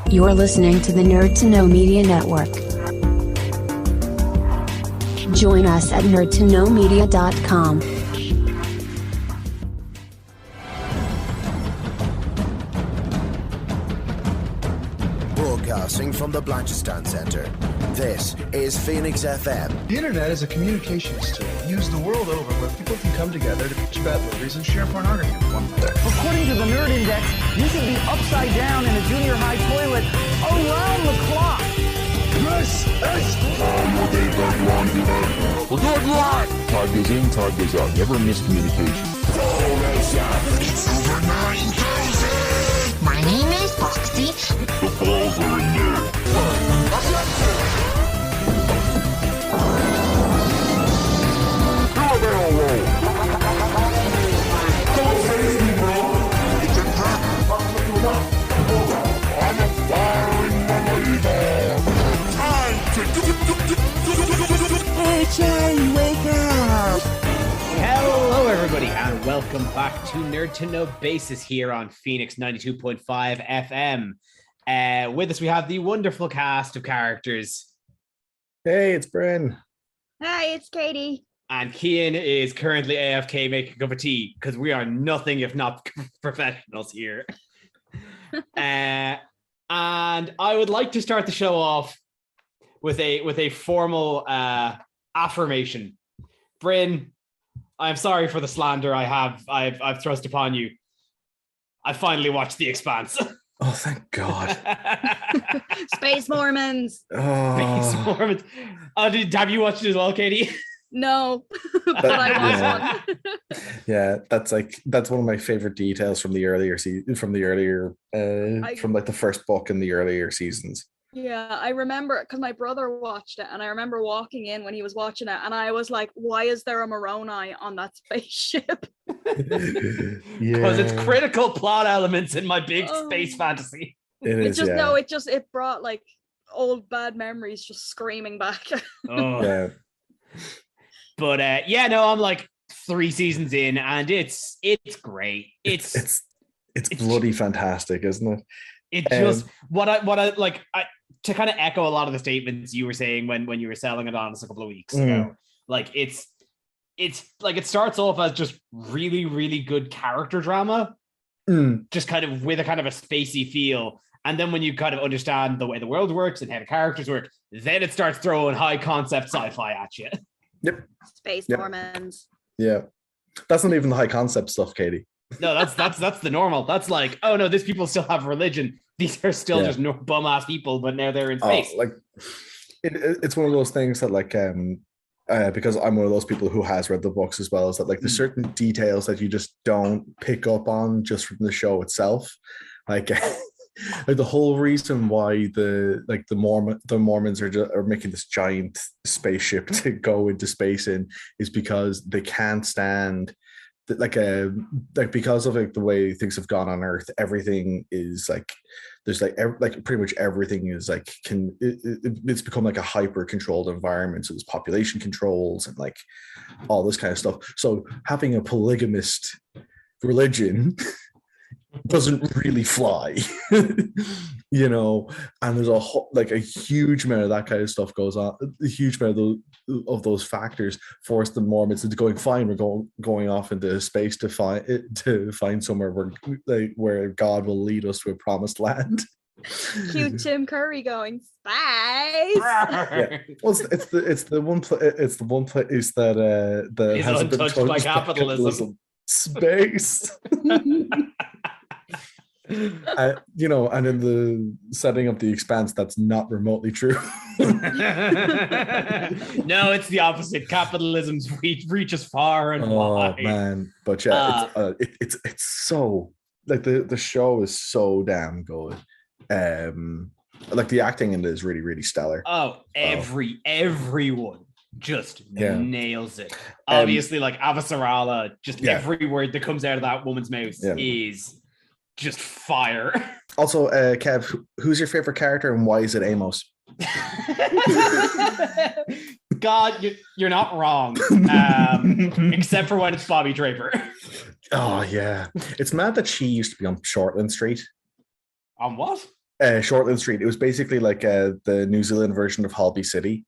You're listening to the Nerd to Know Media Network. Join us at nerdtoknowmedia.com. Broadcasting from the Blanchistan Center, this is Phoenix FM. The internet is a communications tool used the world over where people can come together to bitch about movies and share pornography with one another. According to the Nerd Index, you should be upside down in a junior high toilet around the clock. This is... We'll do it live! Time goes in, time goes out. Never miscommunication. It's over 9,000! My name is Foxy. The balls are in there. Do a barrel roll! Don't face me, bro! It's a trap! I'm a firing leader! Time to Hey, Charlie, wake up! Hello, everybody, and welcome back to Nerd to Know Basis here on Phoenix 92.5 FM. With us, we have the wonderful cast of characters. Hey, it's Bryn. Hi, it's Katie. And Kian is currently AFK making a cup of tea because we are nothing if not professionals here. And I would like to start the show off with a formal affirmation. Bryn, I'm sorry for the slander I've thrust upon you. I finally watched The Expanse. Oh, thank God. Space Mormons. Oh. Space Mormons. Have you watched it as well, Katie? No, but I was one. Yeah, that's one of my favorite details from the earlier from the first book in the earlier seasons. Yeah, I remember because my brother watched it, and I remember walking in when he was watching it, and I was like, "Why is there a Moroni on that spaceship?" Because it's critical plot elements in my big space fantasy. It brought like old bad memories just screaming back. Yeah. But I'm like 3 seasons in, and it's great. It's bloody fantastic, isn't it? It just what I like to kind of echo a lot of the statements you were saying when you were selling it on us a couple of weeks ago. Like it's like it starts off as just really, really good character drama, just kind of with a kind of a spacey feel. And then when you kind of understand the way the world works and how the characters work, then it starts throwing high concept sci-fi at you. Yep. Space Mormons. Yeah. That's not even the high concept stuff, Katie. No, that's the normal. That's like, oh no, these people still have religion. These are still just no bum ass people, but now they're in space. It's one of those things that because I'm one of those people who has read the books as well, is that there's certain details that you just don't pick up on just from the show itself. Like the whole reason why the Mormons are making this giant spaceship to go into space in is because they can't stand because of the way things have gone on Earth. Everything is there's pretty much everything is it's become like a hyper controlled environment. So there's population controls and all this kind of stuff. So having a polygamist religion doesn't really fly, and there's a huge amount of that kind of stuff goes on. A huge amount of those factors force the Mormons into going, fine, we're going off into space to find somewhere where God will lead us to a promised land. Cute Tim Curry going space. Yeah, well, it's the one place that hasn't been touched by capitalism. Space. And in the setting of The Expanse, that's not remotely true. No, it's the opposite. Capitalism's reaches far and wide. Oh man, but yeah, it's so the show is so damn good. The acting in it is really, really stellar. Oh, everyone just nails it. Obviously, Avasarala, every word that comes out of that woman's mouth is just fire. Also, Kev, who's your favorite character and why is it Amos? God, you're not wrong. Except for when it's Bobby Draper. Oh yeah, it's mad that she used to be on Shortland Street. On what? Shortland Street. It was basically like the New Zealand version of Holby City.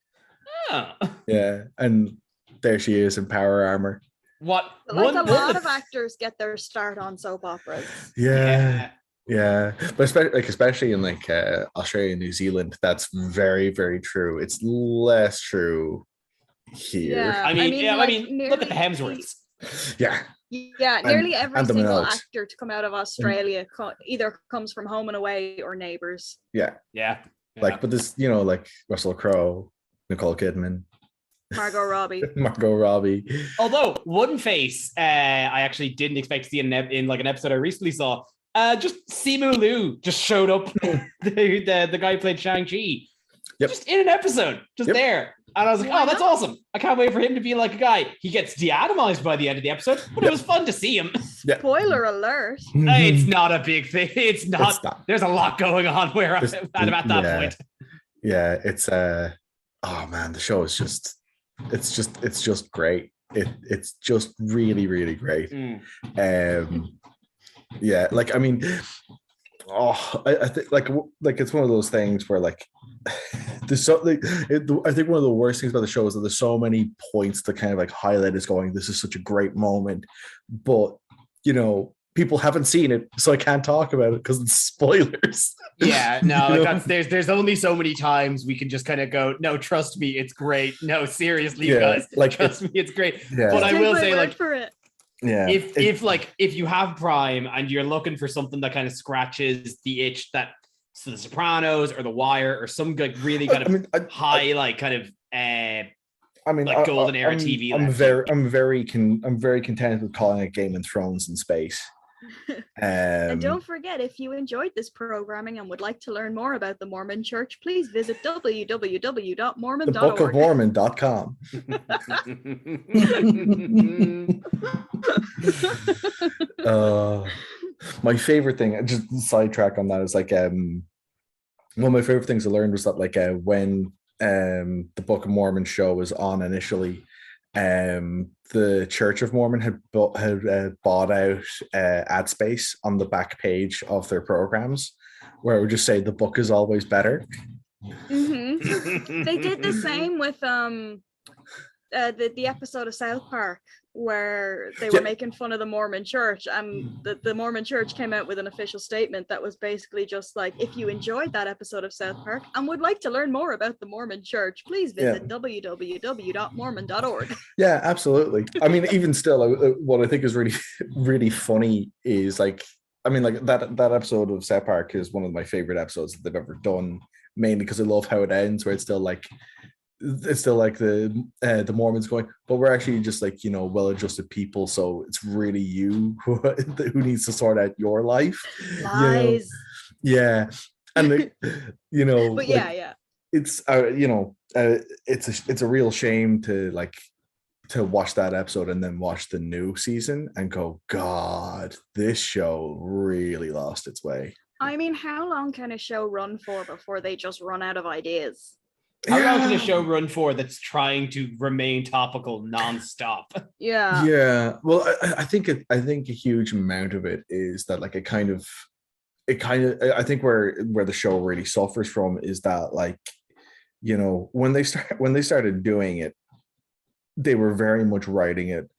Oh. Yeah, and there she is in power armor. What? Like a lot of actors get their start on soap operas. Yeah. But especially in like Australia and New Zealand, that's very, very true. It's less true here. Yeah. I mean, look at the Hemsworths. Yeah. Yeah, nearly every and the single Minogues. actor to come out of Australia either comes from Home and Away or Neighbours. Yeah. Like, but this, like Russell Crowe, Nicole Kidman, Margot Robbie. Although One Face, I actually didn't expect to see in like an episode I recently saw. Just Simu Liu just showed up. the guy who played Shang-Chi. Yep. Just in an episode, there. And I was like, oh, that's awesome. I can't wait for him to be like a guy. He gets de-atomized by the end of the episode, but it was fun to see him. Spoiler alert. It's not a big thing. It's not. There's a lot going on where I'm at that point. Yeah, it's oh man, the show is it's just great. It's just really, really great. Yeah, like, I mean, I think like it's one of those things where like there's so I think one of the worst things about the show is that there's so many points to kind of like highlight as going, this is such a great moment, but people haven't seen it, so I can't talk about it because it's spoilers. Yeah, no, there's only so many times we can just kind of go, no, trust me, it's great. No, seriously, you guys, like, trust me, it's great. Yeah. But I will say, like, for it. Yeah, if you have Prime and you're looking for something that kind of scratches the itch that The Sopranos or The Wire or some like really kind of high like kind of like golden era TV. I'm very content with calling it Game of Thrones in space. And don't forget, if you enjoyed this programming and would like to learn more about the Mormon Church, please visit www.mormon.org. thebookofmormon.com. My favorite thing, just sidetrack on that, is like one of my favorite things I learned was that like when the Book of Mormon show was on initially, the Church of Mormon had bought out ad space on the back page of their programs, where it would just say the book is always better. Mm-hmm. They did the same with the episode of South Park where they were making fun of the Mormon Church, and the Mormon Church came out with an official statement that was basically just like, if you enjoyed that episode of South Park and would like to learn more about the Mormon Church, please visit www.mormon.org. Yeah, absolutely. I mean, even still, what I think is really, really funny is like, I mean, like that episode of South Park is one of my favorite episodes that they've ever done, mainly because I love how it ends, where it's still like the Mormons going, but we're actually just like, well-adjusted people, so it's really you who needs to sort out your life. Lies. Yeah, and but like, yeah, it's it's a real shame to watch that episode and then watch the new season and go, God, this show really lost its way. I mean, how long can a show run for before they just run out of ideas? How long can a show run for that's trying to remain topical nonstop? Yeah. Well, I think a huge amount of it is that like I think where the show really suffers from is that, like, when they started doing it, they were very much writing it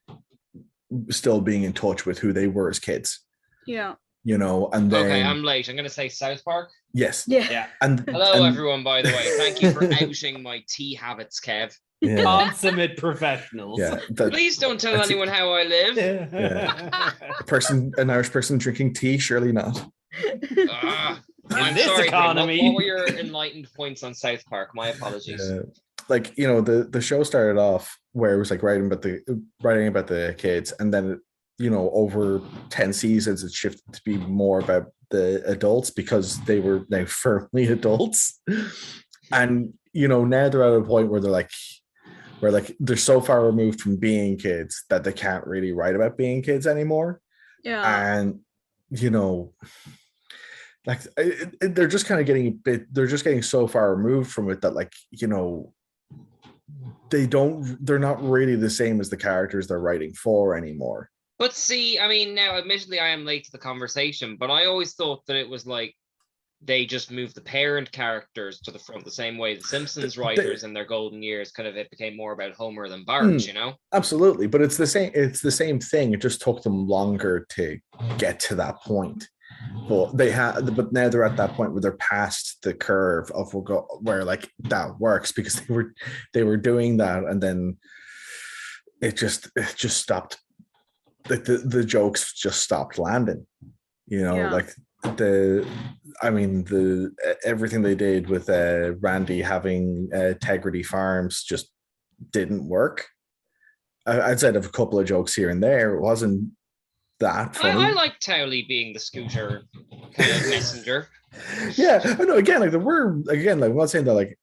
still being in touch with who they were as kids. Yeah. And then okay, I'm late. I'm gonna say South Park. Yes. Yeah. And hello, everyone. By the way, thank you for outing my tea habits, Kev. Yeah. Consummate professionals. Yeah. Please don't tell anyone how I live. Yeah. An Irish person drinking tea, surely not. I'm this sorry, economy. What were your enlightened points on South Park? My apologies. Like, the show started off where it was like writing about the kids, and then over 10 seasons, it shifted to be more about the adults because they were now firmly adults. And, now they're at a point where they're so far removed from being kids that they can't really write about being kids anymore. Yeah. And, like they're just kind of they're just getting so far removed from it that, like, they're not really the same as the characters they're writing for anymore. But see, I mean, now, admittedly, I am late to the conversation, but I always thought that it was like they just moved the parent characters to the front the same way the Simpsons writers in their golden years kind of it became more about Homer than Bart, you know? Absolutely, but it's the same thing. It just took them longer to get to that point. But now they're at that point where they're past the curve of where like that works, because they were doing that, and then it just stopped. Like the jokes just stopped landing, you know. Like everything they did with Randy having Integrity Farms just didn't work. Outside of a couple of jokes here and there, it wasn't that funny. I like Towley being the scooter kind of messenger. Yeah, I know. Again, like I'm not saying that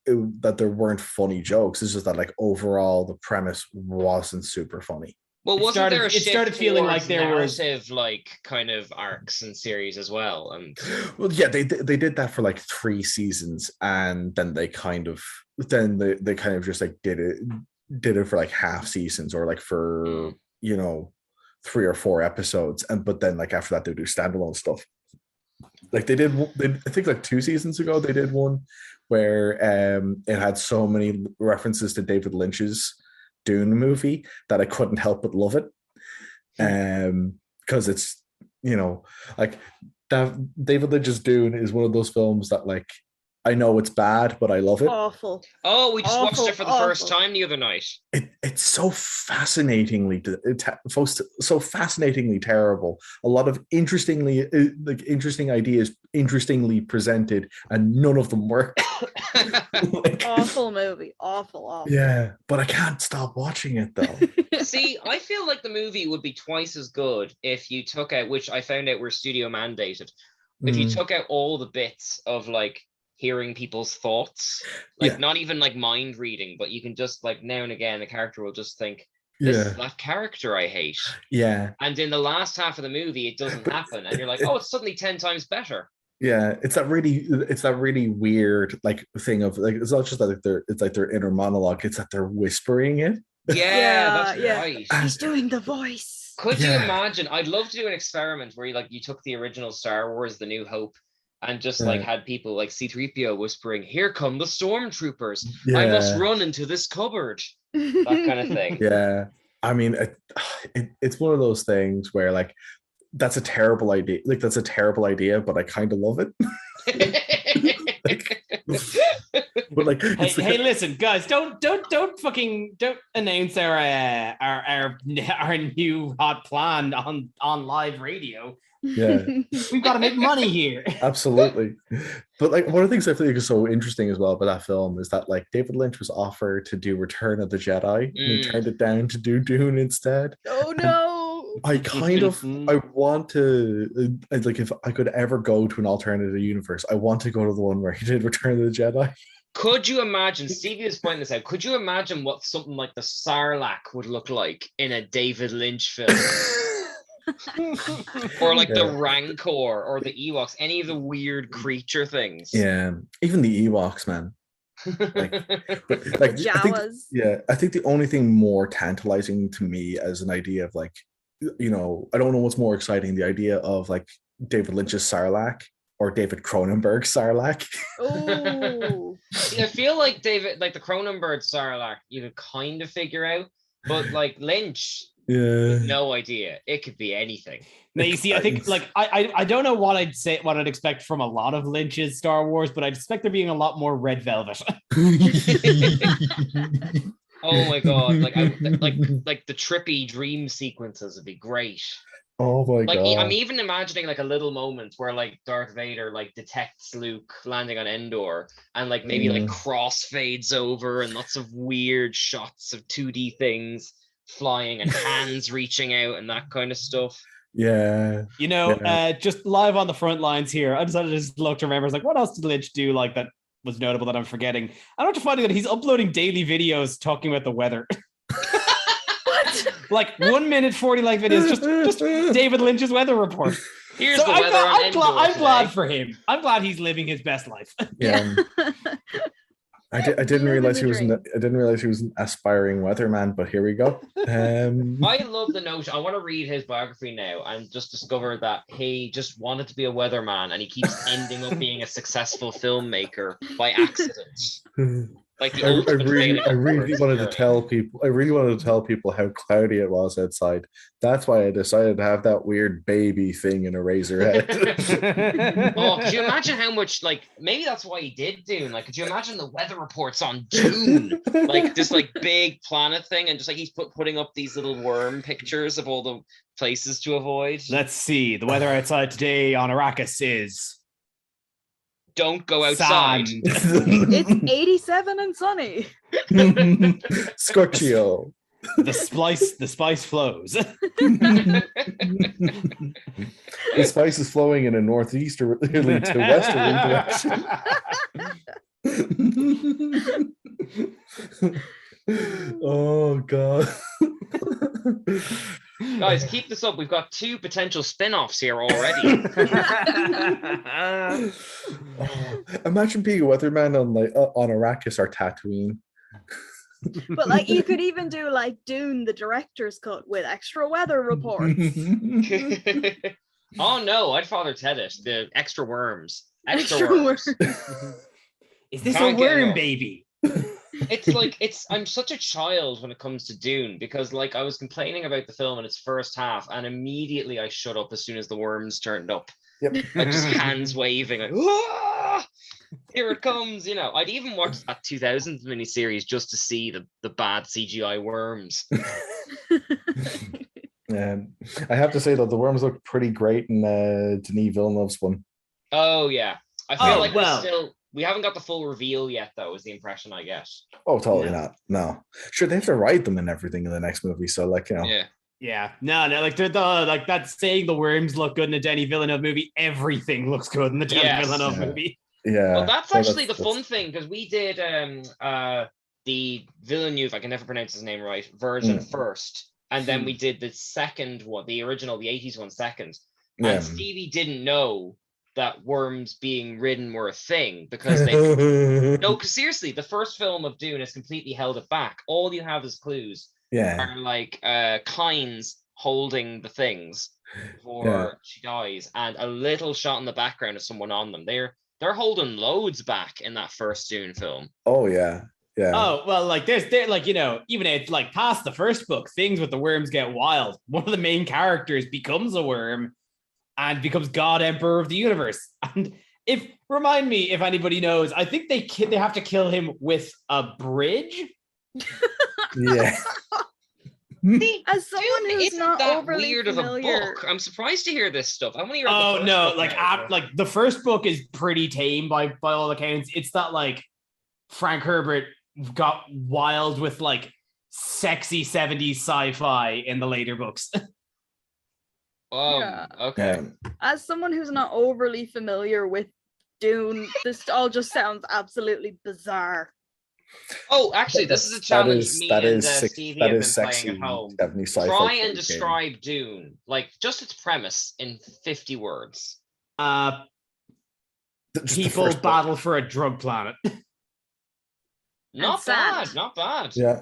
that there weren't funny jokes. It's just that like overall the premise wasn't super funny. Well, it started feeling like there was like kind of arcs and series as well, and well, yeah, they did that for like 3 seasons, and then they kind of just like did it for like half seasons, or like for 3 or 4 episodes, but then like after that they do standalone stuff. Like I think like 2 seasons ago they did one where it had so many references to David Lynch's Dune movie that I couldn't help but love it, because it's like that David Lynch's Dune is one of those films that like I know it's bad, but I love it. Awful. Oh, we just watched it for the first time the other night. It's so fascinatingly terrible. A lot of interesting ideas, interestingly presented, and none of them work. Awful movie. Awful. Yeah, but I can't stop watching it though. See, I feel like the movie would be twice as good if you took out, which I found out were studio mandated, if you took out all the bits of like hearing people's thoughts, like not even like mind reading, but you can just like now and again the character will just think, this is that character I hate. Yeah. And in the last half of the movie it doesn't happen, and you're like, oh, it's suddenly 10 times better. Yeah, it's that really weird like thing of like, it's not just that it's like their inner monologue, it's that they're whispering it. That's right. He's doing the voice. Could you imagine? I'd love to do an experiment where you took the original Star Wars, The New Hope, and just like had people like C-3PO whispering, "Here come the stormtroopers. I must run into this cupboard." That kind of thing. Yeah. I mean, it's one of those things where like that's a terrible idea. Like that's a terrible idea, but I kind of love it. But like, hey, listen, guys, don't announce our new hot plan on live radio. Yeah, we've got to make money here. Absolutely. But like one of the things I think is so interesting as well about that film is that like David Lynch was offered to do Return of the Jedi and he turned it down to do Dune instead. Oh no. I want to like, if I could ever go to an alternative universe, I want to go to the one where he did Return of the Jedi. Could you imagine, Stevie was pointing this out, could you imagine what something like the Sarlacc would look like in a David Lynch film? Or like the Rancor or the Ewoks, any of the weird creature things. Yeah, even the Ewoks, man. Like Jawas. I think the only thing more tantalizing to me as an idea of like, I don't know what's more exciting, the idea of like David Lynch's Sarlacc or David Cronenberg's Sarlacc. Oh. I feel like the Cronenberg Sarlacc you could kind of figure out, but like Lynch, no idea. It could be anything. Now you see, I think like I don't know what I'd expect from a lot of Lynch's Star Wars, but I'd expect there being a lot more Red Velvet. Oh my god! Like the trippy dream sequences would be great. Oh my god! Like I'm even imagining like a little moment where like Darth Vader like detects Luke landing on Endor, and like maybe like crossfades over, and lots of weird shots of 2D things flying and hands reaching out and that kind of stuff. Yeah. Just live on the front lines here. I decided to just look to remember. I was like, what else did Lynch do like that was notable that I'm forgetting? I don't have to find that he's uploading daily videos talking about the weather. What? Like 1 minute 40 like videos, just David Lynch's weather report. Here's the weather. I'm glad for him. I'm glad he's living his best life. Yeah. I didn't Living realize the he was dream. I didn't realize he was an aspiring weatherman, but here we go. I love the notion. I want to read his biography now and just discover that he just wanted to be a weatherman and he keeps ending up being a successful filmmaker by accident. Like the ultimate failing I of really Forrest wanted to Gump. tell people. I really wanted to tell people how cloudy it was outside. That's why I decided to have that weird baby thing in a razor head. Oh, could you imagine how much, like, maybe that's why he did Dune. Like, could you imagine the weather reports on Dune? Like, this, like, big planet thing, and just, like, he's putting up these little worm pictures of all the places to avoid. Let's see. The weather outside today on Arrakis is Don't go outside. sand. It's 87 and sunny. Scorchio. The spice flows. The spice is flowing in a northeasterly to westerly direction. Oh God. Guys, keep this up. We've got 2 potential spin-offs here already. Imagine being a weatherman on Arrakis or Tatooine. But like you could even do like Dune, the director's cut with extra weather reports. Oh no, I'd Father Ted it. The extra worms. Extra worms. Is this Can't a get worm enough. baby? It's like I'm such a child when it comes to Dune because like I was complaining about the film in its first half and immediately I shut up as soon as the worms turned up. Yep. Like just hands waving, like, "Ah! Here it comes," you know. I'd even watch that 2000s miniseries just to see the bad CGI worms. I have to say though, the worms look pretty great in Denis Villeneuve's one. Oh yeah. I feel Oh, like well. we haven't got the full reveal yet though, is the impression I get. Oh, totally not. No, sure they have to ride them and everything in the next movie. So like, you know, Yeah. Yeah, no, like like that's saying the worms look good in a Denis Villeneuve movie. Everything looks good in the Denis Yes. Villeneuve Yeah. movie. yeah. Well, that's So actually the fun thing because we did the Villeneuve, I can never pronounce his name right, version first, and then we did the second one, the original, the 80s one second. Yeah. And Stevie didn't know that worms being ridden were a thing because they no, because seriously, the first film of Dune has completely held it back. All you have is clues. Yeah. Are like Kynes holding the things before she dies, and a little shot in the background of someone on them. They're holding loads back in that first Dune film. Oh yeah. Yeah. Oh well, like they're like, you know, even it's like past the first book, things with the worms get wild. One of the main characters becomes a worm and becomes God Emperor of the universe. And remind me if anybody knows, I think they have to kill him with a bridge. Yeah. As someone who's Isn't not that overly weird familiar, of a book? I'm surprised to hear this stuff. How many are Oh no, like the first book is pretty tame by all accounts. It's that like Frank Herbert got wild with like sexy 70s sci-fi in the later books. Yeah. Okay. as someone who's not overly familiar with Dune, this all just sounds absolutely bizarre. Oh, actually, this is a challenge Stevie that and is Stevie have been sexy playing at home. 70s sci-fi Try and game. describe Dune, like just its premise in 50 words. Just the People first book. battle for a drug planet. Not sad. bad, not bad. Yeah.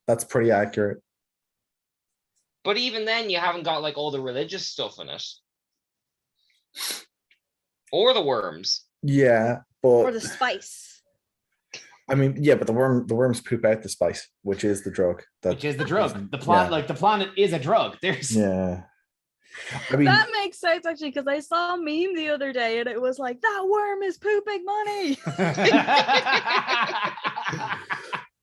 That's pretty accurate. But even then, you haven't got like all the religious stuff in it, or the worms. Yeah, Or but the spice. I mean, yeah, but the worms poop out the spice, which is the drug. Which is the drug. The planet, Yeah. like the planet is a drug. There's Yeah. I mean, That makes sense actually, because I saw a meme the other day and it was like, that worm is pooping money.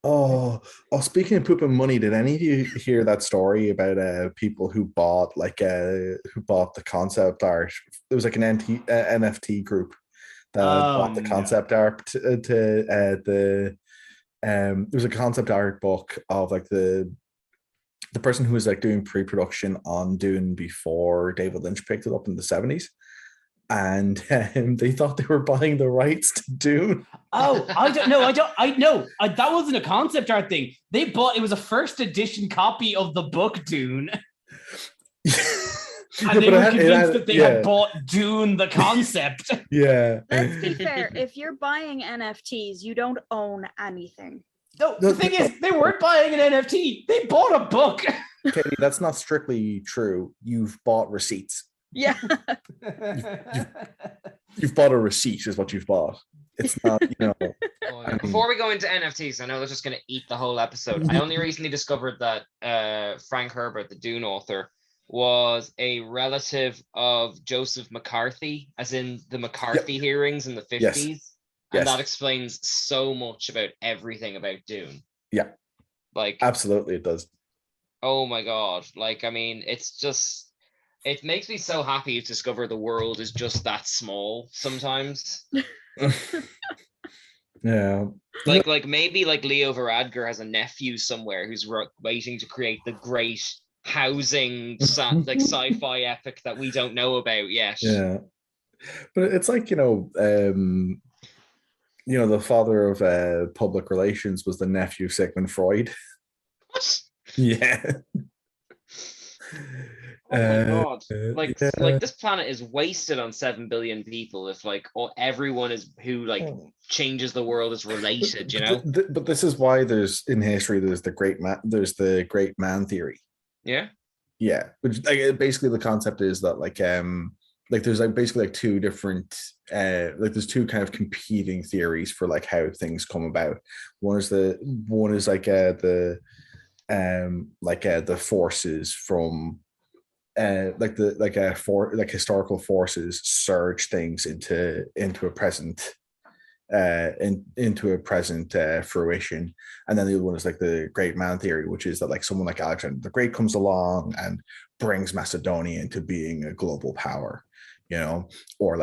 oh, speaking of pooping money, did any of you hear that story about people who bought the concept art? It was like an NFT group that bought the concept art there was a concept art book of like the person who was like doing pre-production on Dune before David Lynch picked it up in the 70s. And they thought they were buying the rights to Dune. Oh, I know. That wasn't a concept art thing. It was a first edition copy of the book Dune. And they were convinced that they had bought Dune the concept. Yeah. Let's be fair. If you're buying NFTs, you don't own anything. No, the thing is, they weren't buying an NFT. They bought a book. Katie, that's not strictly true. You've bought receipts. Yeah. You've bought a receipt is what you've bought. It's not, Before we go into NFTs, I know they're just going to eat the whole episode. I only recently discovered that Frank Herbert, the Dune author, was a relative of Joseph McCarthy, as in the McCarthy hearings in the 50s. Yes. And that explains so much about everything about Dune. Yeah. Like, absolutely it does. Oh my God. Like, I mean, it's just, it makes me so happy to discover the world is just that small sometimes. Yeah. Like maybe like Leo Varadkar has a nephew somewhere who's waiting to create the great housing like sci-fi epic that we don't know about yet. Yeah. But it's like, the father of public relations was the nephew of Sigmund Freud. What? Yeah. Oh my God. Like this planet is wasted on 7 billion people if like everyone who changes the world is related, But this is why there's the great man theory. Yeah. Yeah. Which basically the concept is that there's basically two different there's two kind of competing theories for how things come about. One is the forces from historical forces surge things into a present fruition, and then the other one is the great man theory, which is that someone like Alexander the Great comes along and brings Macedonia into being a global power, or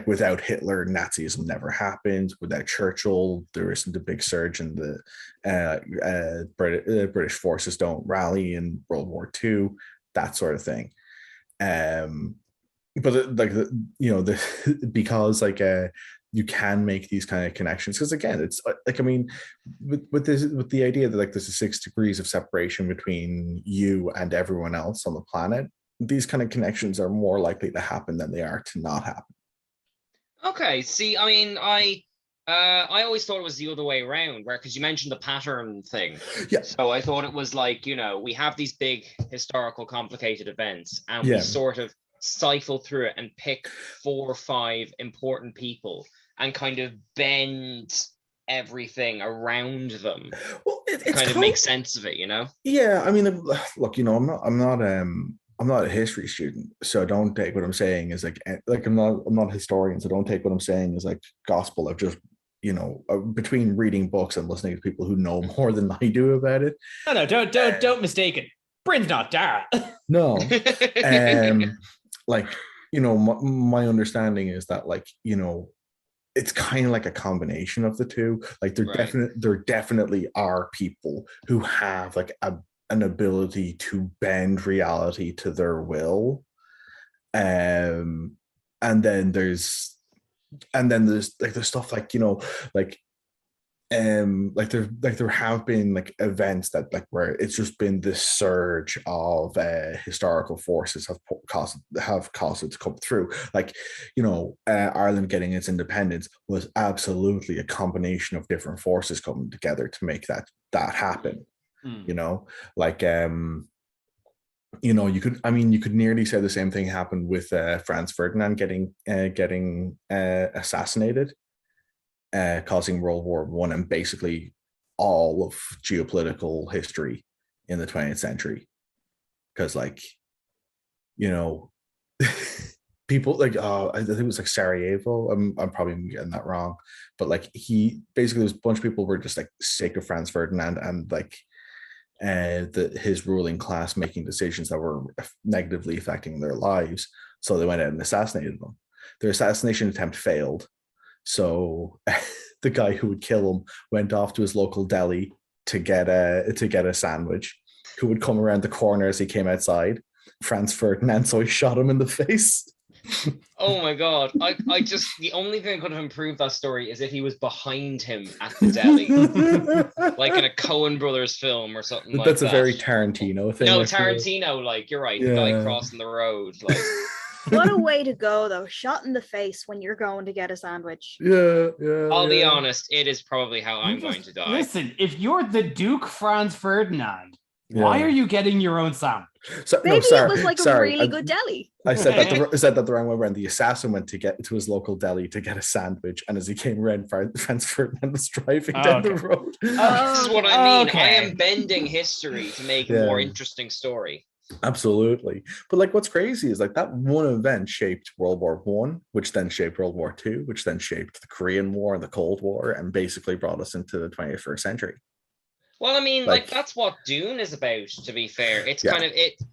without Hitler, Nazism never happened. Without Churchill, there isn't a big surge in the British forces don't rally in World War II, that sort of thing. But because you can make these kind of connections, because again, it's with the idea that there's a 6 degrees of separation between you and everyone else on the planet. These kind of connections are more likely to happen than they are to not happen. Okay. See, I mean, I always thought it was the other way around, because you mentioned the pattern thing. Yeah. So I thought it was we have these big historical complicated events, and we sort of stifle through it and pick 4 or 5 important people and kind of bend everything around them. Well, it kind of make sense of it, Yeah, I mean, look, I'm not a history student, so don't take what I'm saying as I'm not a historian, so don't take what I'm saying as gospel. I've just between reading books and listening to people who know more than I do about it. No, don't mistake it. Bryn's not Dara. No. My understanding is that it's kind of like a combination of the two. There definitely are people who have an ability to bend reality to their will, and then there's the stuff there have been events that where it's just been this surge of historical forces have caused it to come through. Ireland getting its independence was absolutely a combination of different forces coming together to make that happen. You could nearly say the same thing happened with Franz Ferdinand getting assassinated, causing World War I and basically all of geopolitical history in the 20th century. Because people I think it was Sarajevo. I'm probably getting that wrong, but he basically, there's a bunch of people were just sick of Franz Ferdinand and his ruling class making decisions that were negatively affecting their lives. So they went out and assassinated them. Their assassination attempt failed. So the guy who would kill him went off to his local deli to get a sandwich, who would come around the corner as he came outside. Franz Ferdinand, so he shot him in the face. Oh my god. I just the only thing that could have improved that story is if he was behind him at the deli. Like in a Coen Brothers film or something like that. That's a very Tarantino thing. No, I feel. Tarantino, like you're right, the guy crossing the road. Like What a way to go, though. Shot in the face when you're going to get a sandwich. Yeah. I'll be honest, it is probably how I'm going to die. Listen, if you're the Duke Franz Ferdinand, why are you getting your own sandwich? Maybe it was like a really good deli. I said that the wrong way around. The assassin went to get to his local deli to get a sandwich, and as he came around, Franz Ferdinand was driving down the road. This is what I mean. I am bending history to make a more interesting story. Absolutely. But like what's crazy is like that one event shaped World War One, which then shaped World War Two, which then shaped the Korean War and the Cold War, and basically brought us into the 21st century. Well, I mean, like that's what Dune is about, to be fair. It's kind of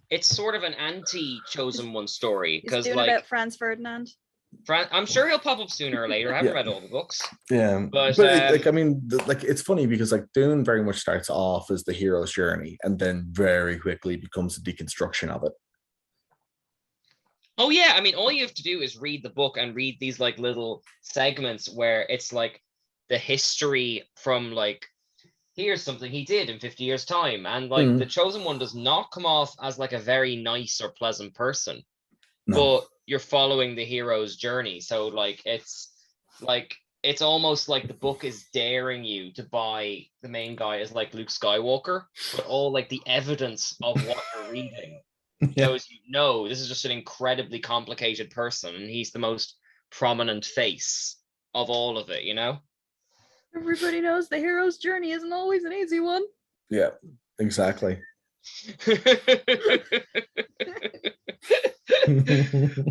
it's sort of an anti-Chosen One story. Because Dune like about Franz Ferdinand. I'm sure he'll pop up sooner or later. I haven't read all the books. Yeah, but like I mean, like it's funny because like Dune very much starts off as the hero's journey, and then very quickly becomes a deconstruction of it. Oh yeah, I mean, all you have to do is read the book and read these like little segments where it's like the history from like here's something he did in 50 years time, and like the Chosen One does not come off as like a very nice or pleasant person, but you're following the hero's journey. So like it's almost like the book is daring you to buy the main guy as like Luke Skywalker, but all like the evidence of what you're reading shows this is just an incredibly complicated person, and he's the most prominent face of all of it, you know? Everybody knows the hero's journey isn't always an easy one. Yeah, exactly.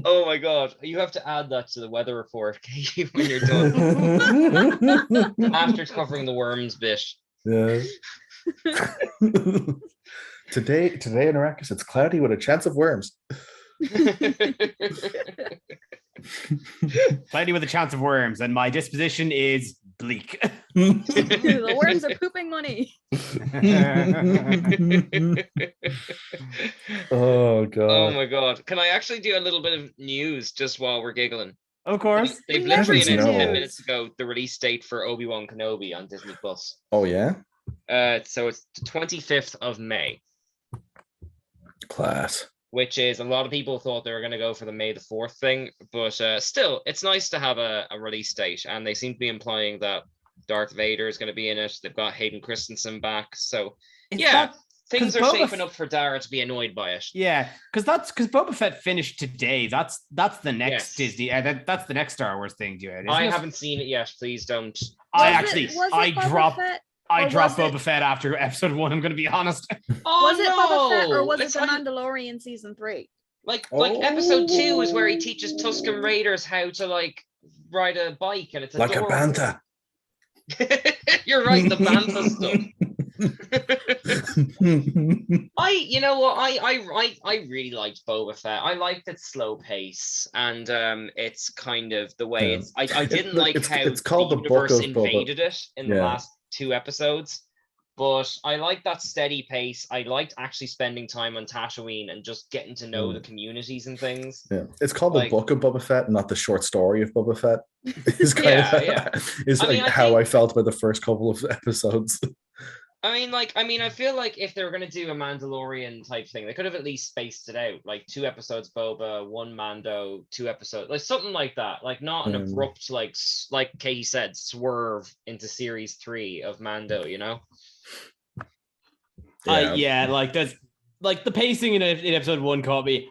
Oh my god, you have to add that to the weather report, Katie, when you're done. After covering the worms bit. Yeah. Today in Arrakis, it's cloudy with a chance of worms. Cloudy with a chance of worms, and my disposition is bleak. The worms are pooping money. Oh god. Oh my god. Can I actually do a little bit of news just while we're giggling? Of course. They've literally announced 10 minutes ago the release date for Obi-Wan Kenobi on Disney Plus. Oh yeah? So it's the 25th of May. Class. Which is, a lot of people thought they were going to go for the May the 4th thing, but still, it's nice to have a release date, and they seem to be implying that Darth Vader is going to be in it. They've got Hayden Christensen back, so things are shaping up for Dara to be annoyed by it. Yeah, because Boba Fett finished today. That's the next Disney. That's the next Star Wars thing, dude. I haven't seen it yet. Please don't. I dropped Boba Fett after episode 1. I'm going to be honest. Was it Boba Fett or was it the Mandalorian season 3? Like episode 2 is where he teaches Tusken Raiders how to like ride a bike, and it's like a bantha. You're right, the bantha stuff. I really liked Boba Fett. I liked its slow pace, and it's kind of the way it's. I didn't like how it's called the universe invaded it in the last 2 episodes, but I like that steady pace. I liked actually spending time on Tatooine and just getting to know the communities and things. Yeah, it's called the book of Boba Fett, not the short story of Boba Fett. Is how I felt about the first couple of episodes. I feel like if they were going to do a Mandalorian type thing, they could have at least spaced it out, like 2 episodes Boba, 1 Mando, 2 episodes, like something like that, like not an abrupt, like Katie said, swerve into series 3 of Mando, you know? Like that's like the pacing in episode 1 caught me.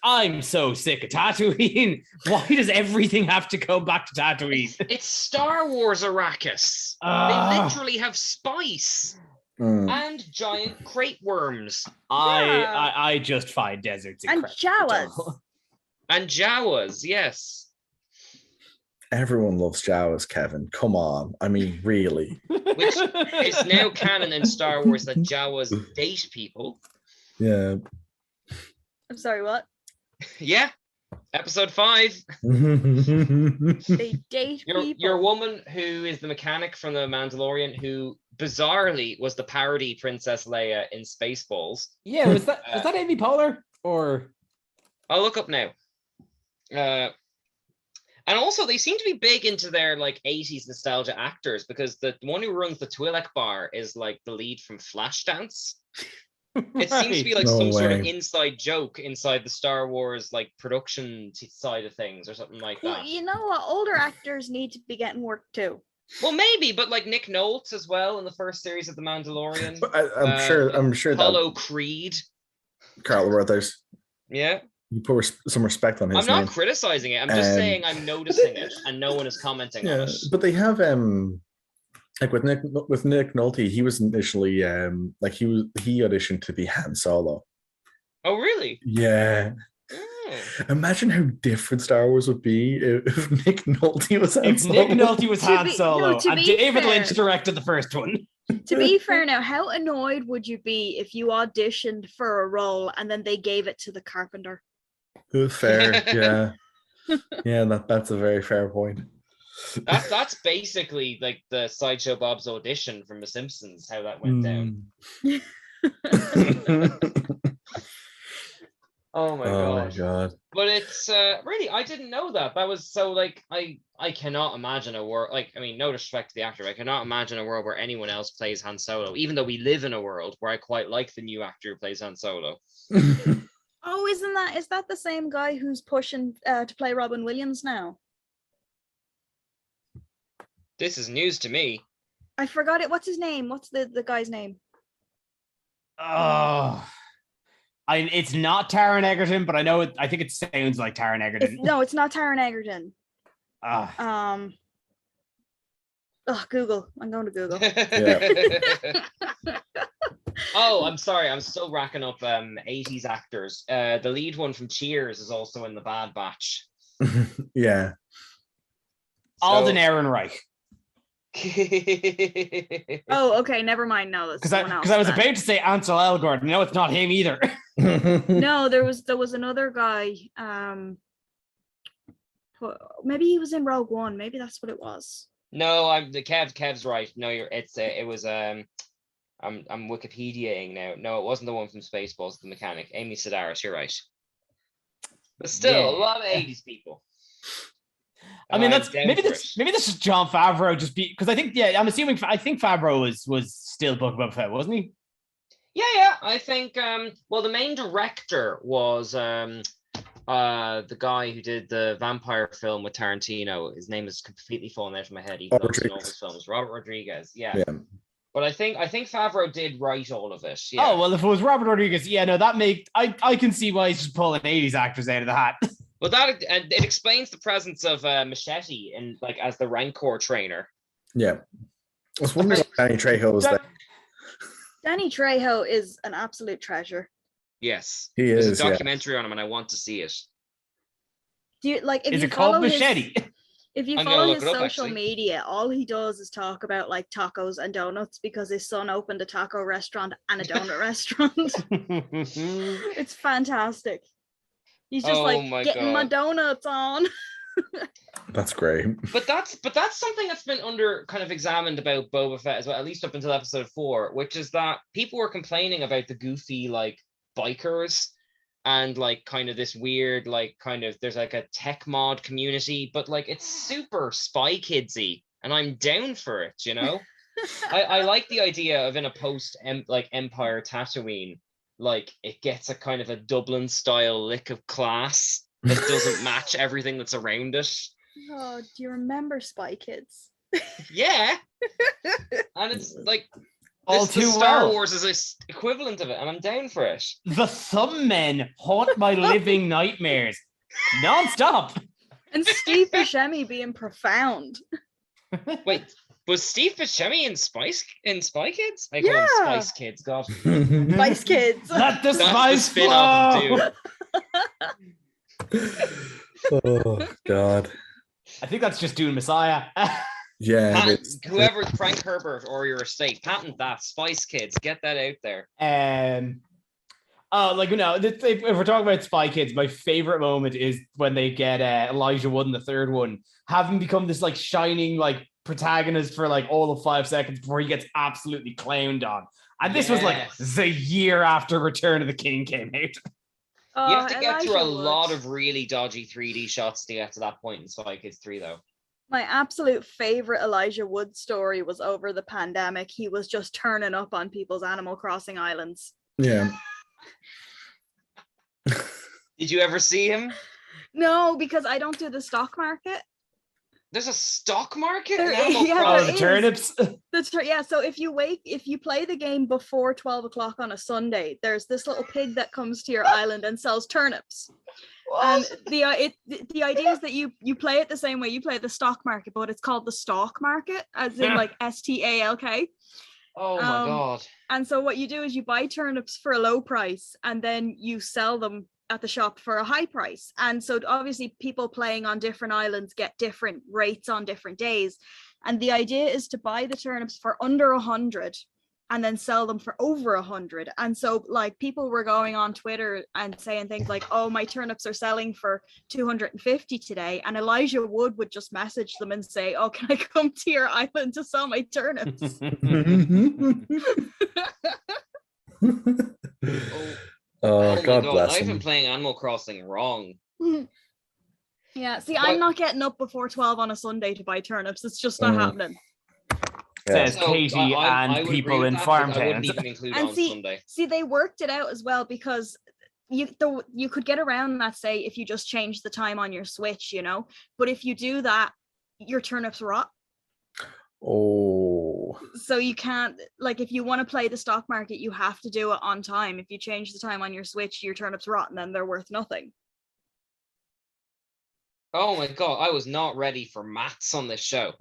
I'm so sick of Tatooine. Why does everything have to go back to Tatooine? It's Star Wars Arrakis. They literally have spice and giant crate worms. I just find deserts and Jawas. And Jawas, yes. Everyone loves Jawas, Kevin. Come on. I mean, really. Which is now canon in Star Wars that Jawas date people. Yeah. I'm sorry, what? Yeah. Episode 5. They date people. Your woman who is the mechanic from The Mandalorian, who bizarrely was the parody Princess Leia in Spaceballs. Yeah, was that Amy Poehler? Or I'll look up now. And also, they seem to be big into their like 80s nostalgia actors, because the one who runs the Twi'lek bar is like the lead from Flashdance. It seems to be like some sort of inside joke inside the Star Wars like production side of things or something like that. Well, you know what? Older actors need to be getting work too. Well, maybe, but like Nick Nolte as well in the first series of The Mandalorian. I'm sure Apollo Creed. Carl Weathers. Yeah. You put some respect on his name. I'm not criticizing it. I'm just saying I'm noticing it, and no one is commenting on it. But they have like with Nick Nolte, he was initially like he auditioned to be Han Solo. Oh, really? Yeah. Imagine how different Star Wars would be if Nick Nolte was Han Solo. If Nick Nolte was Han Solo, and David fair, Lynch directed the first one. To be fair now, how annoyed would you be if you auditioned for a role and then they gave it to the carpenter? Fair, yeah. Yeah, that's a very fair point. That's basically like the Sideshow Bob's audition from The Simpsons, how that went down. Oh my god. But it's really, I didn't know that. That was so like I cannot imagine a world, like, I mean, no disrespect to the actor, I cannot imagine a world where anyone else plays Han Solo, even though we live in a world where I quite like the new actor who plays Han Solo. Oh, is that the same guy who's pushing to play Robin Williams now? This is news to me. I forgot it. What's his name? What's the guy's name? Oh, it's not Taron Egerton, but I know it. I think it sounds like Taron Egerton. No, it's not Taron Egerton. Google. I'm going to Google. Oh, I'm sorry. I'm still racking up 80s actors. The lead one from Cheers is also in The Bad Batch. Yeah. Alden Ehrenreich. Oh, okay. Never mind. No, that's someone else. Because I was about to say Ansel Elgort. No, it's not him either. No, there was another guy. Maybe he was in Rogue One. Maybe that's what it was. No, Kev's right. No, it was I'm Wikipediaing now. No, it wasn't the one from Spaceballs, the mechanic. Amy Sedaris, you're right. But still, a lot of 80s people. I mean, maybe this is Jon Favreau just because I think I think Favreau was still Book of Boba Fett, wasn't he? Yeah. I think the main director was the guy who did the vampire film with Tarantino. His name is completely fallen out of my head. He loves in all his films. Robert Rodriguez. Yeah. But I think Favreau did write all of it. Yeah. Oh well, if it was Robert Rodriguez, I can see why he's just pulling 80s actors out of the hat. Well, it explains the presence of Machete in as the Rancor trainer. Yeah, I was wondering if Danny Trejo was there. Danny Trejo is an absolute treasure. Yes, he is. There's a documentary on him, and I want to see it. Do you like? Is it called Machete? If you follow his social media, all he does is talk about tacos and donuts because his son opened a taco restaurant and a donut restaurant. It's fantastic. He's just getting my donuts on. That's great. But that's something that's been under kind of examined about Boba Fett as well, at least up until episode 4, which is that people were complaining about the goofy bikers and kind of this weird there's a tech mod community, but it's super Spy Kidsy, and I'm down for it, you know. I like the idea of in a post Empire Tatooine, it gets a kind of a Dublin style lick of class that doesn't match everything that's around it. Oh, do you remember Spy Kids? Yeah. And it's all too Star well. Wars is the equivalent of it, and I'm down for it. The thumb men haunt my living nightmares non-stop. And Steve Buscemi being profound. Wait, was Steve Buscemi in Spy Kids? I call them Spice Kids, God. Spice Kids. Not the Spice spin-off, Oh God. I think that's just doing Messiah. Yeah. Whoever, Frank Herbert or your estate, patent that. Spice Kids, get that out there. If we're talking about Spy Kids, my favorite moment is when they get Elijah Wood in the third one, having become this shining protagonist for all of 5 seconds before he gets absolutely clowned on. And this was the year after Return of the King came out. You have to get through a Elijah Wood. lot of really dodgy 3D shots to get to that point in Spy Kids 3, though. My absolute favorite Elijah Wood story was over the pandemic. He was just turning up on people's Animal Crossing islands. Yeah. Did you ever see him? No, because I don't do the stock market. There's a stock market? There in Animal is, yeah, Crossing? Oh, the turnips. Yeah, so if you play the game before 12 o'clock on a Sunday, there's this little pig that comes to your island and sells turnips. And the idea is that you play it the same way you play the stock market, but it's called the stock market, as in like STALK. Oh my god. And so what you do is you buy turnips for a low price and then you sell them at the shop for a high price. And so obviously people playing on different islands get different rates on different days. And the idea is to buy the turnips for under 100 and then sell them for over 100. And so like people were going on Twitter and saying things like, oh, my turnips are selling for 250 today. And Elijah Wood would just message them and say, oh, can I come to your island to sell my turnips? Oh, God my bless I've him. been playing Animal Crossing wrong. Yeah, see, I'm not getting up before 12 on a Sunday to buy turnips. It's just not happening. Yeah. Says Katie I and would people agree in with that, farm but I wouldn't towns. even include And on see, Sunday. they worked it out as well because you could get around that, say, if you just change the time on your Switch, you know. But if you do that, your turnips rot. Oh. So you can't, like, if you want to play the stock market, you have to do it on time. If you change the time on your Switch, your turnips rot and then they're worth nothing. Oh my god, I was not ready for maths on this show.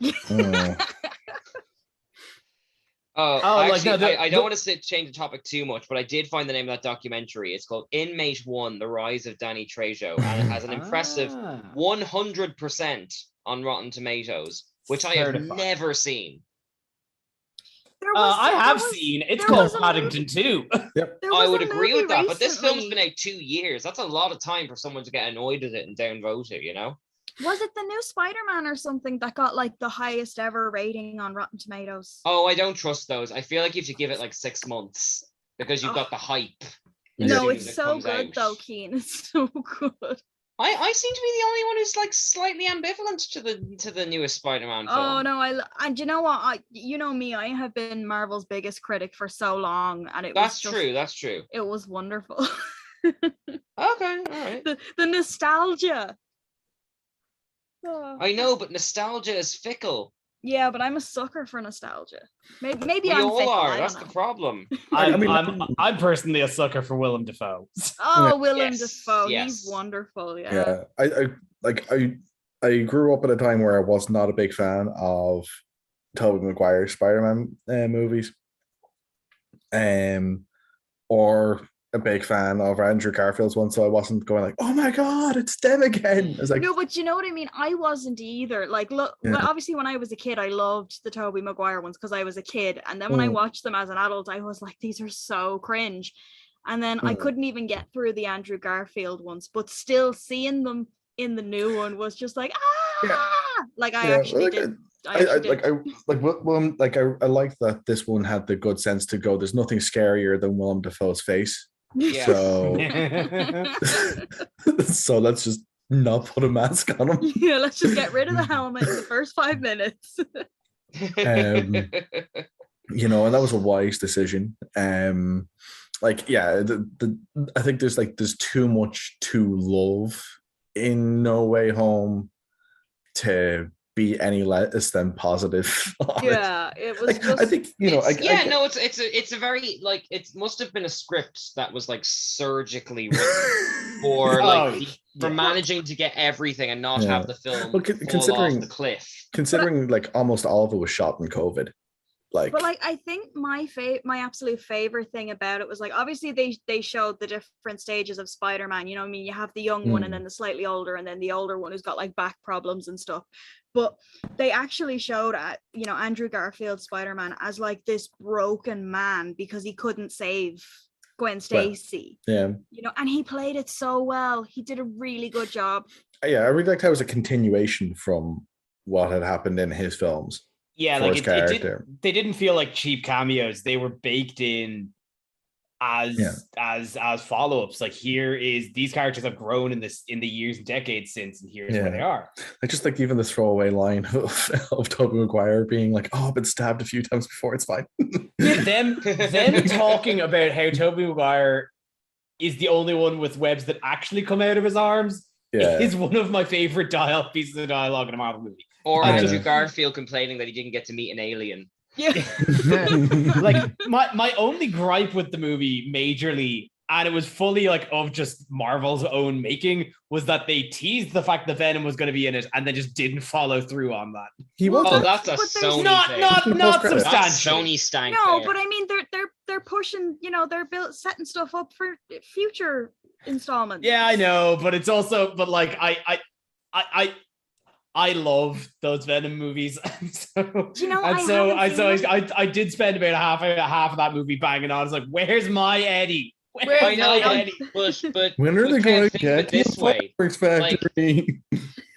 Actually, I don't want to change the topic too much, but I did find the name of that documentary. It's called Inmate 1, The Rise of Danny Trejo, and it has an impressive 100% on Rotten Tomatoes, which I have never seen. I have seen. It's called Paddington 2. Yep. I would agree with that, but this film's been out 2 years. That's a lot of time for someone to get annoyed at it and downvote it, you know? Was it the new Spider-Man or something that got like the highest ever rating on Rotten Tomatoes? Oh, I don't trust those. I feel like you should give it like 6 months because you've got the hype. No, it's so good though, Keen. It's so good. I seem to be the only one who's like slightly ambivalent to the newest Spider-Man film. Oh no, and you know what? You know me, I have been Marvel's biggest critic for so long, and That's true. It was wonderful. Okay, all right. The nostalgia. Oh. I know, but nostalgia is fickle. Yeah, but I'm a sucker for nostalgia. Maybe we I'm all fickle, are. That's the problem. I'm personally a sucker for Willem Dafoe. Oh, Willem Yes, Dafoe, yes. he's wonderful. Yeah. I grew up at a time where I was not a big fan of Tobey Maguire's Spider-Man movies, or a big fan of Andrew Garfield's one, so I wasn't going like, oh my god, it's them again. I was like, no, but you know what I mean? I wasn't either. Like, look, well, obviously when I was a kid, I loved the Tobey Maguire ones because I was a kid. And then when I watched them as an adult, I was like, these are so cringe. And then I couldn't even get through the Andrew Garfield ones, but still seeing them in the new one was just like, like I actually did. I like that this one had the good sense to go, there's nothing scarier than Willem Dafoe's face. Yeah. So let's just not put a mask on him. Yeah, let's just get rid of the helmet in the first 5 minutes. You know, and that was a wise decision. I think there's too much to love in No Way Home to be any less than positive. It was just, I think, you know, it's a very, like, it must have been a script that was like surgically written for managing to get everything and not have the film fall off the cliff. Considering like almost all of it was shot in COVID. But I think my absolute favorite thing about it was, like, obviously they showed the different stages of Spider-Man. You know what I mean? You have the young one and then the slightly older and then the older one who's got like back problems and stuff. But they actually showed Andrew Garfield's Spider-Man as like this broken man because he couldn't save Gwen Stacy. You know, and he played it so well. He did a really good job. Yeah, I really liked how it was a continuation from what had happened in his films. Yeah, like they didn't feel like cheap cameos. They were baked in as follow-ups. Like, here is these characters have grown in the years and decades since, and here's where they are. I just like even the throwaway line of Tobey Maguire being like, "Oh, I've been stabbed a few times before. It's fine." them talking about how Tobey Maguire is the only one with webs that actually come out of his arms is one of my favorite pieces of dialogue in a Marvel movie. Or Andrew Garfield complaining that he didn't get to meet an alien. Yeah. Like, my only gripe with the movie majorly, and it was fully like of just Marvel's own making, was that they teased the fact that Venom was going to be in it and then just didn't follow through on that. That's a Sony thing. Not substantial. That's Sony stank. No, there. but I mean they're pushing, they're setting stuff up for future installments. Yeah, I know, but it's also, but like I love those Venom movies. I did spend about half of that movie banging on. It's like, where's my Eddie? I know, but when are they going to get this way? Factory?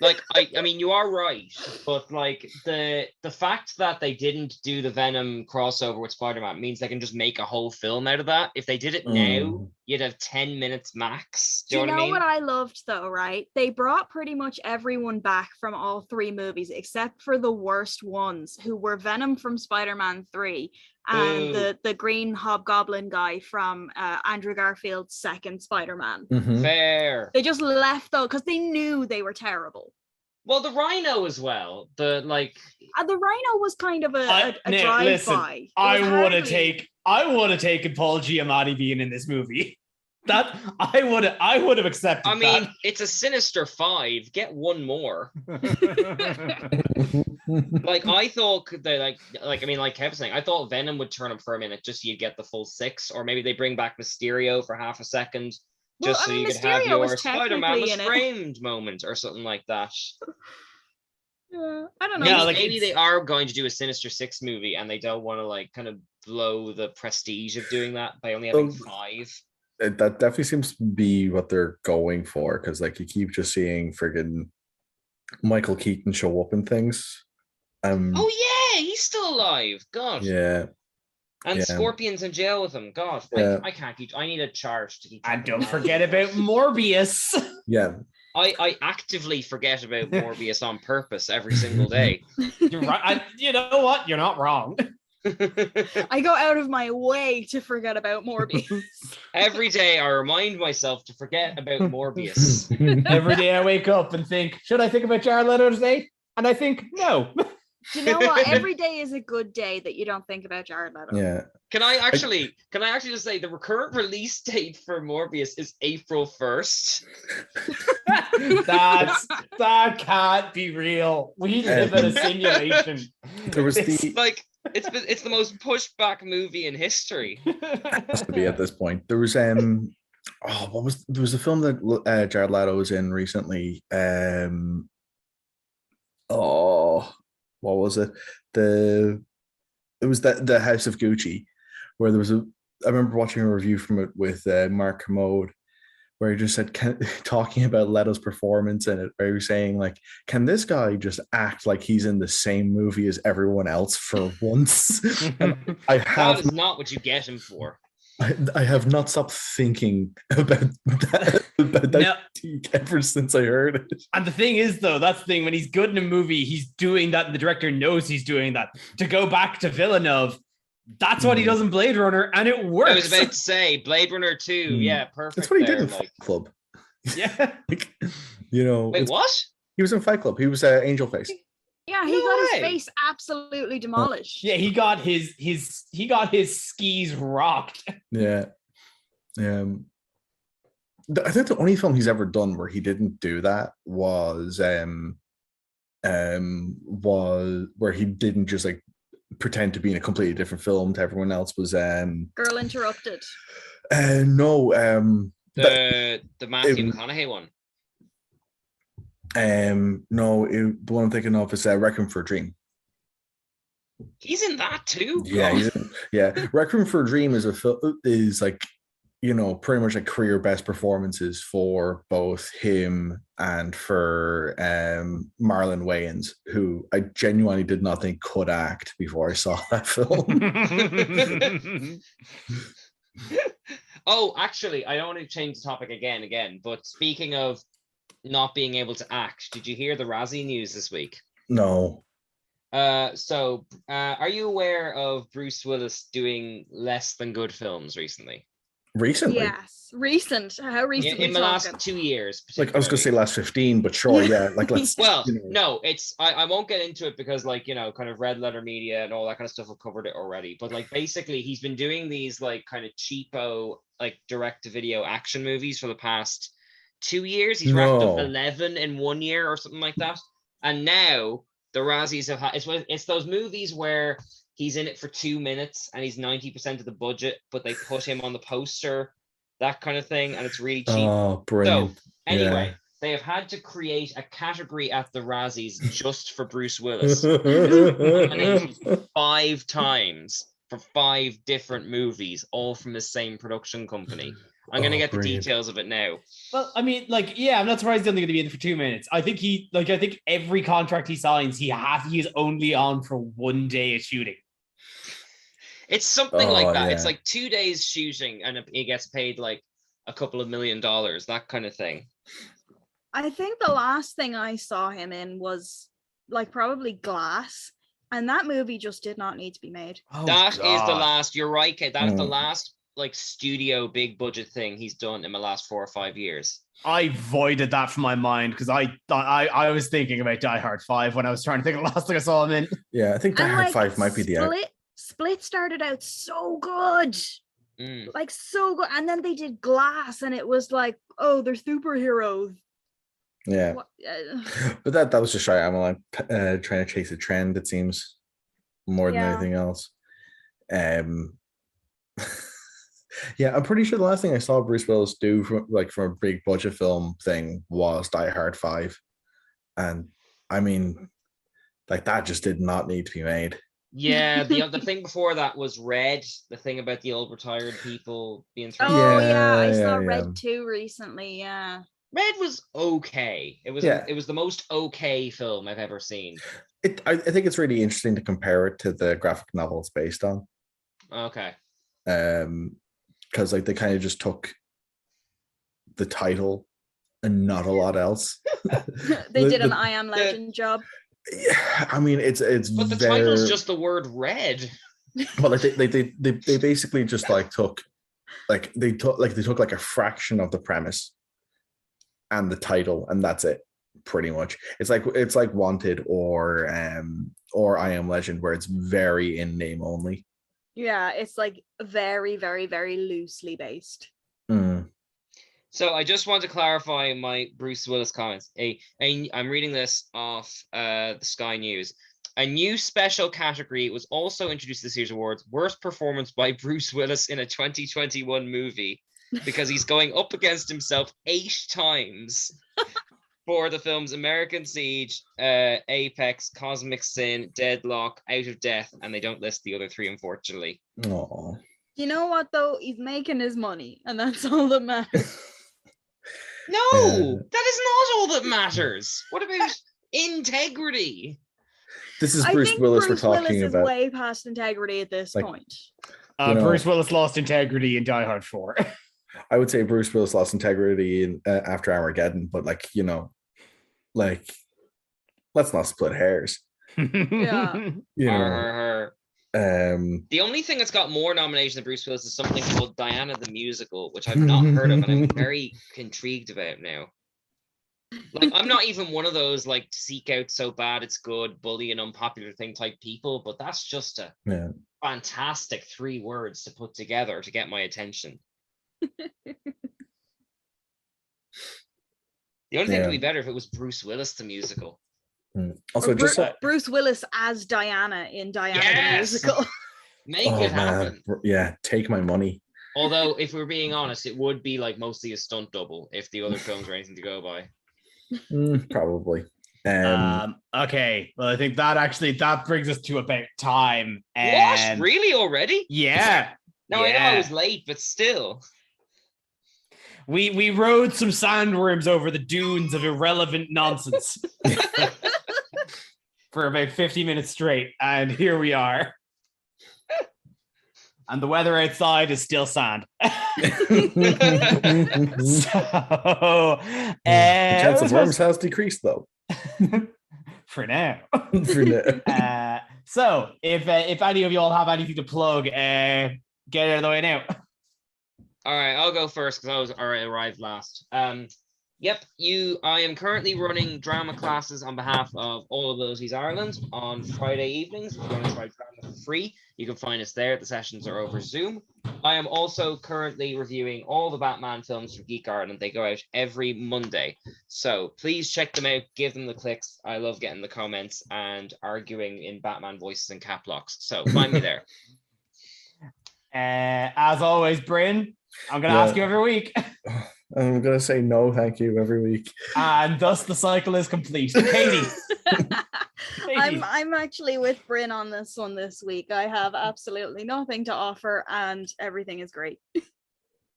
I mean, you are right, but like the fact that they didn't do the Venom crossover with Spider-Man means they can just make a whole film out of that. If they did it now, you'd have 10 minutes max. Do you know what I mean? What I loved though, right? They brought pretty much everyone back from all three movies except for the worst ones, who were Venom from Spider-Man 3 and the green hobgoblin guy from Andrew Garfield's second Spider-Man. Fair. They just left though because they knew they were terrible. Well, the Rhino as well. The Rhino was kind of a drive-by. I would have taken Paul Giamatti being in this movie. That I would have accepted. I mean, it's a Sinister 5. Get one more. Like, I thought that, like Kev was saying, I thought Venom would turn up for a minute just so you get the full 6, or maybe they bring back Mysterio for half a second, just so you could have your Spider-Man was framed moment or something like that. Yeah, I don't know. Yeah, maybe they are going to do a Sinister 6 movie, and they don't want to like kind of blow the prestige of doing that by only having 5. That definitely seems to be what they're going for, because like you keep just seeing friggin' Michael Keaton show up in things. Oh yeah, he's still alive. God. Yeah. And Scorpion's in jail with him. God, yeah. I can't keep. I need a charge to keep. And don't forget about Morbius. Yeah. I actively forget about Morbius on purpose every single day. You're right. You know what? You're not wrong. I go out of my way to forget about Morbius. Every day I remind myself to forget about Morbius. Every day I wake up and think, should I think about Jared Leto today? And I think, no. Do you know what? Every day is a good day that you don't think about Jared Leto. Yeah. Can I actually just say the current release date for Morbius is April 1st? That can't be real. We live in a simulation. There was it's the most pushed back movie in history. It has to be at this point. There was there was a film that Jared Leto was in recently. What was it? It was the House of Gucci, where there was I remember watching a review from it with Mark Commode, where he just said, talking about Leto's performance in it, where he was saying, like, can this guy just act like he's in the same movie as everyone else for once? And that is not what you get him for. I have not stopped thinking about that ever since I heard it. And the thing is, though, that's the thing. When he's good in a movie, he's doing that, and the director knows he's doing that. To go back to Villeneuve, that's what he does in Blade Runner, and it works. I was about to say Blade Runner 2. Yeah, perfect. That's what he did in Fight Club. Yeah. Wait, what? He was in Fight Club. He was Angel Face. Yeah, he got his face absolutely demolished. Yeah, he got his skis rocked. Yeah. I think the only film he's ever done where he didn't do that was where he didn't just like pretend to be in a completely different film to everyone else was Girl Interrupted. No, the Matthew McConaughey one. No, the one I'm thinking of is Requiem for a Dream. He's in that too. Yeah, Requiem for a Dream is like, pretty much like career best performances for both him and for Marlon Wayans, who I genuinely did not think could act before I saw that film. Oh, actually, I don't want to change the topic again. But speaking of not being able to act, did you hear the Razzie news this week? No. So are you aware of Bruce Willis doing less than good films recently? Recently? Yes, recent. How recent? In the last 2 years. Like, I was going to say last 15, but sure, yeah. Like, let's. Well, no, it's I won't get into it because, like, you know, kind of red letter media and all that kind of stuff have covered it already. But like, basically, he's been doing these like kind of cheapo, like direct to video action movies for the past 2 years. He's racked up 11 in 1 year or something like that. And now the Razzies have had it's those movies where he's in it for 2 minutes and he's 90% of the budget, but they put him on the poster, that kind of thing, and it's really cheap. Oh, brilliant. So anyway, they have had to create a category at the Razzies just for Bruce Willis. Nominated 5 times for 5 different movies, all from the same production company. I'm going to get the details of it now. Well, I mean, like, yeah, I'm not surprised he's only going to be in it for 2 minutes. I think every contract he signs, he is only on for 1 day of shooting. It's something like that. Yeah. It's like 2 days shooting and he gets paid like a couple of $1 million, that kind of thing. I think the last thing I saw him in was like probably Glass, and that movie just did not need to be made. That is the last, you're right, Kate. That is the last like studio big budget thing he's done in the last 4 or 5 years. I voided that from my mind because I was thinking about Die Hard 5 when I was trying to think of the last thing I saw him in. Yeah, I think Die Hard 5 might be the Split started out so good. Like so good. And then they did Glass and it was like, oh, they're superheroes. Yeah. But that was just I'm like trying to chase a trend, it seems, more than anything else. Yeah, I'm pretty sure the last thing I saw Bruce Willis do from a big budget film thing was Die Hard 5. And I mean, like, that just did not need to be made. Yeah, the thing before that was Red, the thing about the old retired people being thrown. Oh yeah, I saw Red 2 recently, yeah. Red was okay. It was the most okay film I've ever seen. I think it's really interesting to compare it to the graphic novel it's based on. Okay. Because like they kind of just took the title and not a lot else. They did an I Am Legend job. Yeah, I mean it's but the title's just the word red. Well, like they basically just took a fraction of the premise and the title, and that's it, pretty much. It's like Wanted or I Am Legend, where it's very in name only. Yeah, it's like very, very, very loosely based. So I just want to clarify my Bruce Willis comments. I'm reading this off the Sky News. A new special category was also introduced to this year's awards: worst performance by Bruce Willis in a 2021 movie, because he's going up against himself 8 times for the films American Siege, Apex, Cosmic Sin, Deadlock, Out of Death, and they don't list the other 3, unfortunately. Aww. You know what, though? He's making his money, and that's all that matters. No, that is not all that matters. What about integrity? This is Bruce Willis we're talking Willis about. Is way past integrity at this point. Bruce Willis lost integrity in Die Hard 4. I would say Bruce Willis lost integrity in after Armageddon, but let's not split hairs. Yeah. The only thing that's got more nominations than Bruce Willis is something called Diana the Musical, which I've not heard of, and I'm very intrigued about now. Like, I'm not even one of those like seek out so bad it's good, bully an unpopular thing type people, but that's just a fantastic 3 words to put together to get my attention. The only thing would be better if it was Bruce Willis the musical. Also, Bruce Willis as Diana in Diana the Musical. Make it happen. Yeah, take my money. Although, if we're being honest, it would be like mostly a stunt double if the other films were anything to go by. Probably. Okay, well, I think that brings us to about time. What? Really already? Yeah. No, I know I was late, but still. We rode some sandworms over the dunes of irrelevant nonsense for about 50 minutes straight, and here we are. And the weather outside is still sand. So, The chance of worms has decreased, though. For now. For now. So, if any of you all have anything to plug, get it out of the way now. All right, I'll go first because I arrived last. Yep, I am currently running drama classes on behalf of all of LULZ Ireland on Friday evenings. If you want to try drama for free, you can find us there. The sessions are over Zoom. I am also currently reviewing all the Batman films from Geek Ireland. They go out every Monday. So please check them out, give them the clicks. I love getting the comments and arguing in Batman voices and cap locks. So find me there. As always, Bryn, I'm going to ask you every week. I'm going to say no, thank you every week. And thus the cycle is complete. Katie. I'm actually with Bryn on this one this week. I have absolutely nothing to offer and everything is great.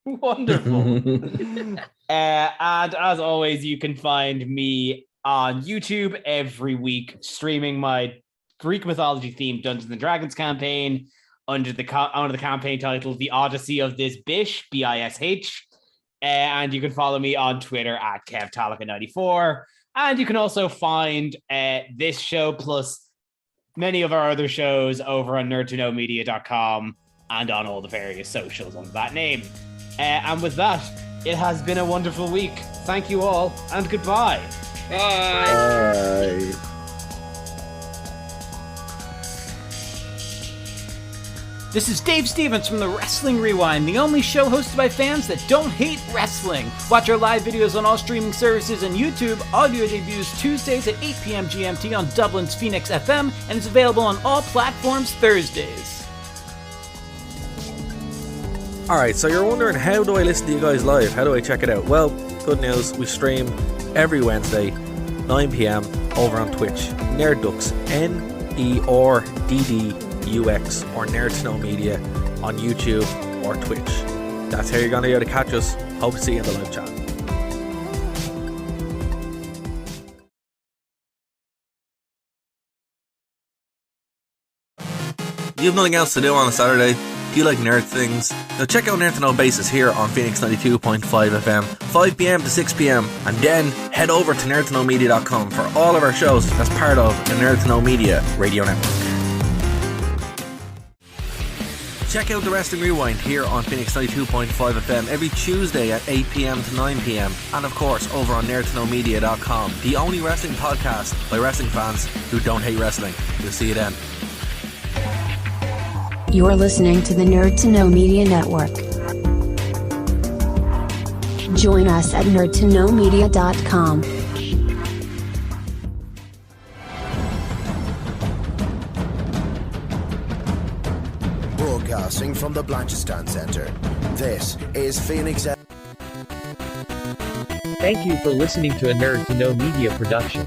Wonderful. And as always, you can find me on YouTube every week streaming my Greek mythology themed Dungeons and Dragons campaign under the campaign title The Odyssey of This Bish, B-I-S-H. And you can follow me on Twitter at KevTalika94. And you can also find this show plus many of our other shows over on nerdtoknowmedia.com and on all the various socials under that name. And with that, it has been a wonderful week. Thank you all, and goodbye. Bye. Bye. This is Dave Stevens from the Wrestling Rewind, the only show hosted by fans that don't hate wrestling. Watch our live videos on all streaming services and YouTube. Audio debuts Tuesdays at 8 p.m. GMT on Dublin's Phoenix FM and is available on all platforms Thursdays. Alright, so you're wondering, how do I listen to you guys live? How do I check it out? Well, good news, we stream every Wednesday, 9 p.m. over on Twitch. Nerddux, NERDDUX, or Nerd to Know Media on YouTube or Twitch. That's how you're going to be able to catch us. Hope to see you in the live chat. Do you have nothing else to do on a Saturday? Do you like nerd things? Now check out Nerd to Know Basis here on Phoenix 92.5 FM, 5 p.m. to 6 p.m. And then head over to nerdtoknowmedia.com for all of our shows as part of the Nerd to Know Media radio network. Check out the Wrestling Rewind here on Phoenix 92.5 FM every Tuesday at 8 p.m. to 9 p.m. And of course over on nerdtoknowmedia.com, the only wrestling podcast by wrestling fans who don't hate wrestling. We'll see you then. You're listening to the Nerd to Know Media Network. Join us at nerdtoknowmedia.com. Broadcasting from the Blanchistan Center, this is Phoenix. Thank you for listening to a Nerd to Know Media production.